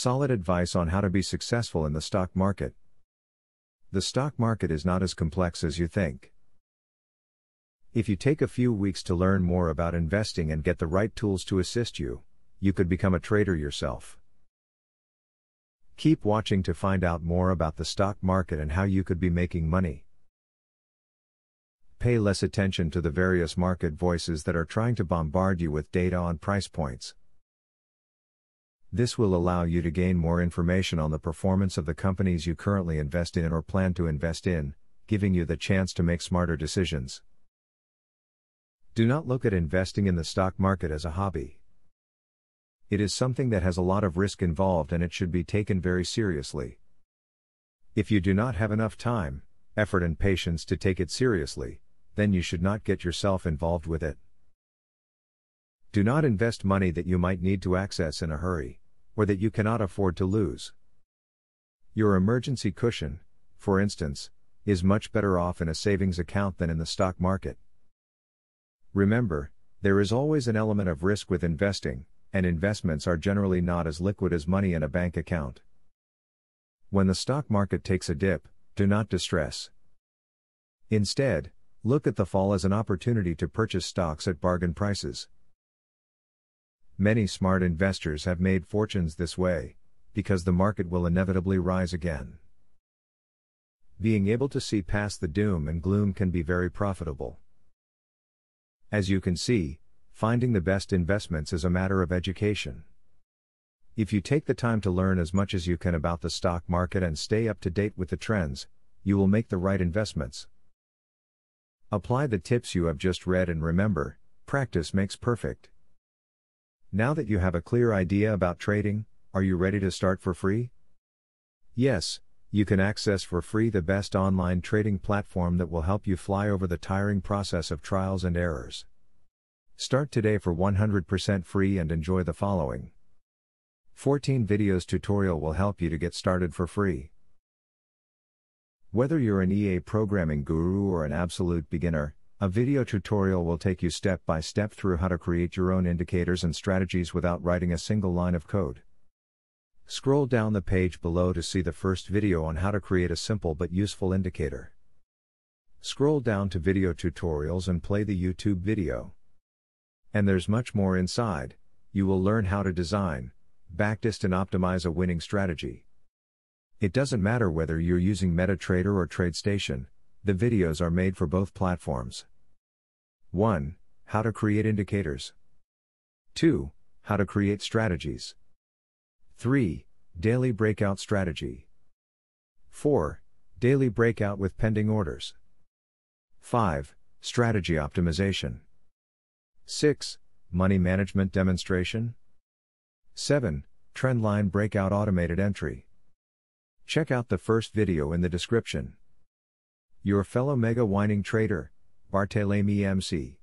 Solid advice on how to be successful in the stock market. The stock market is not as complex as you think. If you take a few weeks to learn more about investing and get the right tools to assist you, you could become a trader yourself. Keep watching to find out more about the stock market and how you could be making money. Pay less attention to the various market voices that are trying to bombard you with data on price points. This will allow you to gain more information on the performance of the companies you currently invest in or plan to invest in, giving you the chance to make smarter decisions. Do not look at investing in the stock market as a hobby. It is something that has a lot of risk involved and it should be taken very seriously. If you do not have enough time, effort and patience to take it seriously, then you should not get yourself involved with it. Do not invest money that you might need to access in a hurry, or that you cannot afford to lose. Your emergency cushion, for instance, is much better off in a savings account than in the stock market. Remember, there is always an element of risk with investing, and investments are generally not as liquid as money in a bank account. When the stock market takes a dip, do not distress. Instead, look at the fall as an opportunity to purchase stocks at bargain prices. Many smart investors have made fortunes this way, because the market will inevitably rise again. Being able to see past the doom and gloom can be very profitable. As you can see, finding the best investments is a matter of education. If you take the time to learn as much as you can about the stock market and stay up to date with the trends, you will make the right investments. Apply the tips you have just read and remember, practice makes perfect. Now that you have a clear idea about trading, are you ready to start for free? Yes, you can access for free the best online trading platform that will help you fly over the tiring process of trials and errors. Start today for 100% free and enjoy the following 14 videos tutorial will help you to get started for free. Whether you're an EA programming guru or an absolute beginner, a video tutorial will take you step by step through how to create your own indicators and strategies without writing a single line of code. Scroll down the page below to see the first video on how to create a simple but useful indicator. Scroll down to video tutorials and play the YouTube video. And there's much more inside. You will learn how to design, backtest and optimize a winning strategy. It doesn't matter whether you're using MetaTrader or TradeStation, the videos are made for both platforms. 1. How to create indicators. 2. How to create strategies. 3. Daily breakout strategy. 4. Daily breakout with pending orders. 5. Strategy optimization. 6. Money management demonstration. 7. Trendline breakout automated entry. Check out the first video in the description. Your fellow mega winning trader, Barthélemy MC.